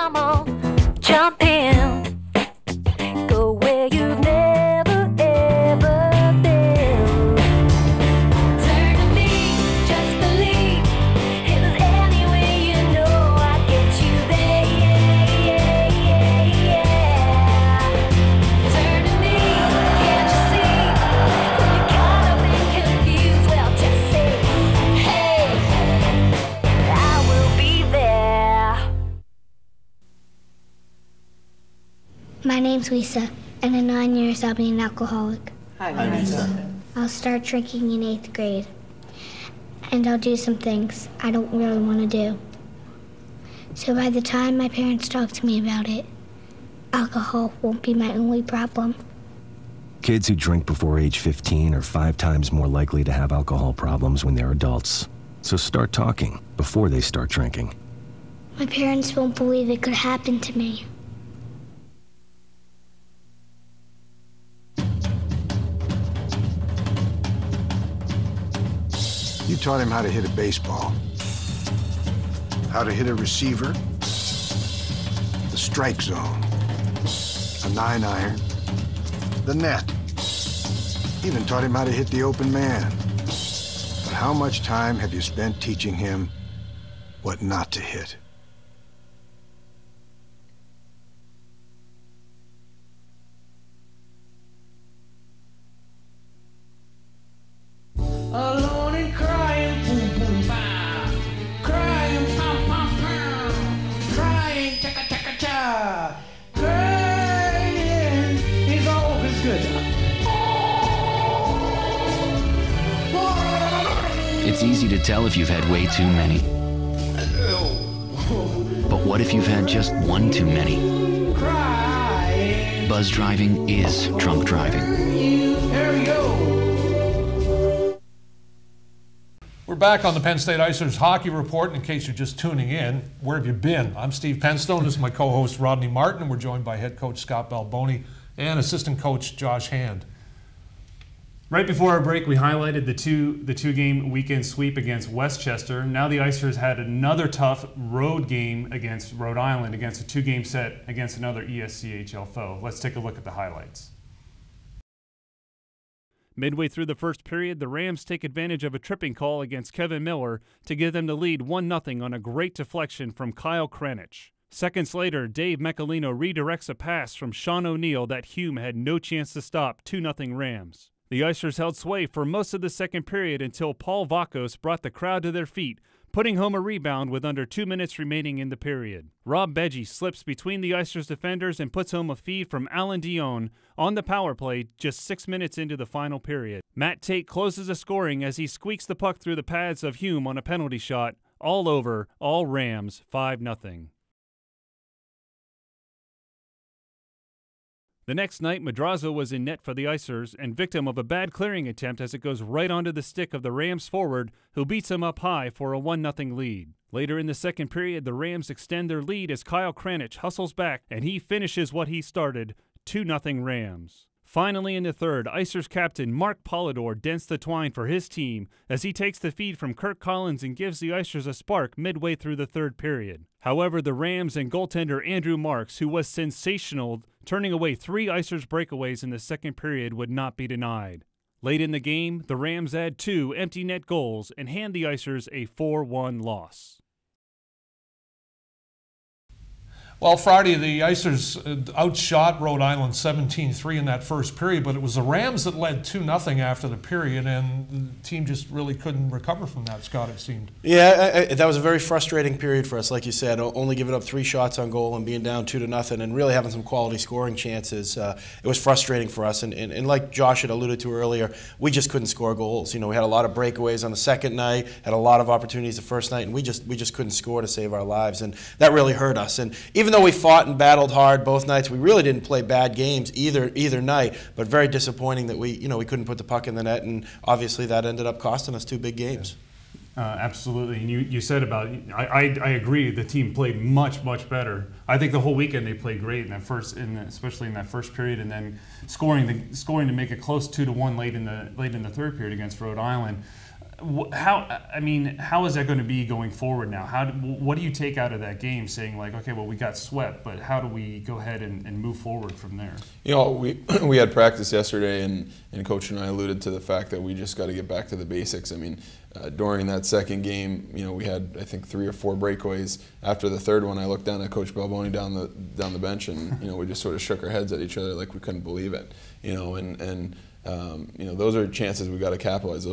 come on, jump in. Go where you've never, ever been. Turn to me, just believe. If there's any way you know I'd get you there, yeah, yeah, yeah, yeah. Turn to me, can't you see? When you're caught up and confused, well, just say, hey, I will be there. My name's Lisa, and in 9 years I'll be an alcoholic. Hi, Lisa. I'll start drinking in 8th grade, and I'll do some things I don't really want to do. So by the time my parents talk to me about it, alcohol won't be my only problem. Kids who drink before age 15 are 5 times more likely to have alcohol problems when they're adults. So start talking before they start drinking. My parents won't believe it could happen to me. You taught him how to hit a baseball, how to hit a receiver, the strike zone, a 9-iron, the net. Even taught him how to hit the open man. But how much time have you spent teaching him what not to hit? Alone and crying, boom, boom, bam. Crying, pom, pom, pom. Crying, chaka, chaka, cha. Crying is always good. It's easy to tell if you've had way too many. But what if you've had just one too many? Crying. Buzz driving is drunk driving. There we go. We're back on the Penn State Icers Hockey Report. In case you're just tuning in, where have you been? I'm Steve Penstone. This is my co-host Rodney Martin, and we're joined by head coach Scott Balboni and assistant coach Josh Hand. Right before our break, we highlighted the two-game weekend sweep against Westchester. Now the Icers had another tough road game against Rhode Island, against a 2-game set against another ESCHL foe. Let's take a look at the highlights. Midway through the first period, the Rams take advantage of a tripping call against Kevin Miller to give them the lead 1-0 on a great deflection from Kyle Kranich. Seconds later, Dave Mecalino redirects a pass from Sean O'Neill that Hume had no chance to stop, 2-0 Rams. The Icers held sway for most of the second period until Paul Vakos brought the crowd to their feet, putting home a rebound with under 2 minutes remaining in the period. Rob Beggy slips between the Icers defenders and puts home a feed from Alan Dion on the power play just 6 minutes into the final period. Matt Tate closes the scoring as he squeaks the puck through the pads of Hume on a penalty shot. All over, all Rams, 5-0. The next night, Madrazo was in net for the Icers and victim of a bad clearing attempt as it goes right onto the stick of the Rams forward, who beats him up high for a 1-0 lead. Later in the second period, the Rams extend their lead as Kyle Kranich hustles back and he finishes what he started, 2-0 Rams. Finally in the third, Icers captain Mark Polidor dents the twine for his team as he takes the feed from Kirk Collins and gives the Icers a spark midway through the third period. However, the Rams and goaltender Andrew Marks, who was sensational, turning away 3 Icers breakaways in the second period, would not be denied. Late in the game, the Rams add 2 empty net goals and hand the Icers a 4-1 loss. Well, Friday, the Icers outshot Rhode Island 17-3 in that first period, but it was the Rams that led 2-0 after the period, and the team just really couldn't recover from that, Scott, it seemed. Yeah, that was a very frustrating period for us, like you said, only giving up 3 shots on goal and being down 2-0 and really having some quality scoring chances. It was frustrating for us, and like Josh had alluded to earlier, we just couldn't score goals. You know, we had a lot of breakaways on the second night, had a lot of opportunities the first night, and we just couldn't score to save our lives, and that really hurt us. And even though we fought and battled hard both nights, we really didn't play bad games either night, but very disappointing that we couldn't put the puck in the net, and obviously that ended up costing us 2 big games. Absolutely, and you said about I agree. The team played much better. I think the whole weekend they played great in that especially in that first period, and then scoring to make it close 2-1 late in the third period against Rhode Island. How is that going to be going forward now? What do you take out of that game, saying like, okay, well, we got swept, but how do we go ahead and move forward from there? You know, we had practice yesterday, and Coach and I alluded to the fact that we just got to get back to the basics. I mean, during that second game, you know, we had, I think, 3 or 4 breakaways. After the third one, I looked down at Coach Balboni down the bench, and you know, we just sort of shook our heads at each other like we couldn't believe it. You know, you know, those are chances we got to capitalize.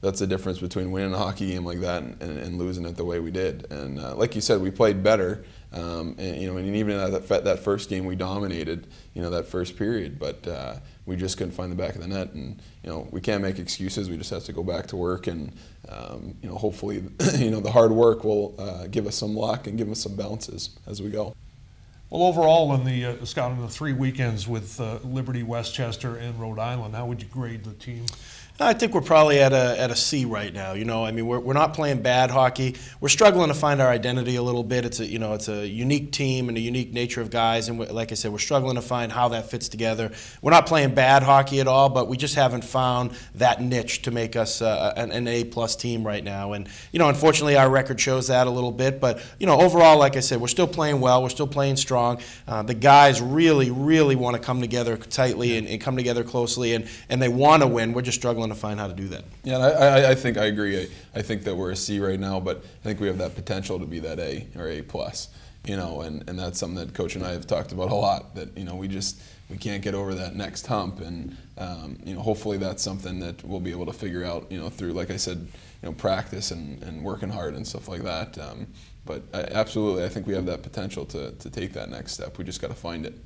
That's the difference between winning a hockey game like that and losing it the way we did. And like you said, we played better. And you know, and even in that first game, we dominated. You know, that first period, but we just couldn't find the back of the net. And you know, we can't make excuses. We just have to go back to work, and you know, hopefully, you know, the hard work will give us some luck and give us some bounces as we go. Well, overall, Scott, in the 3 weekends with Liberty, Westchester, and Rhode Island, how would you grade the team? I think we're probably at a C right now. You know, I mean, we're not playing bad hockey. We're struggling to find our identity a little bit. It's a unique team and a unique nature of guys, and like I said, we're struggling to find how that fits together. We're not playing bad hockey at all, but we just haven't found that niche to make us an A+ team right now. And you know, unfortunately, our record shows that a little bit. But you know, overall, like I said, we're still playing well. We're still playing strong. The guys really, really want to come together tightly and come together closely, and they want to win. We're just struggling to find how to do that. Yeah, and I think I agree. I think that we're a C right now, but I think we have that potential to be that A or A+. You know, and that's something that Coach and I have talked about a lot. That you know, we can't get over that next hump, and you know, hopefully that's something that we'll be able to figure out. You know, through, like I said, you know, practice and working hard and stuff like that. But absolutely, I think we have that potential to take that next step. We just got to find it.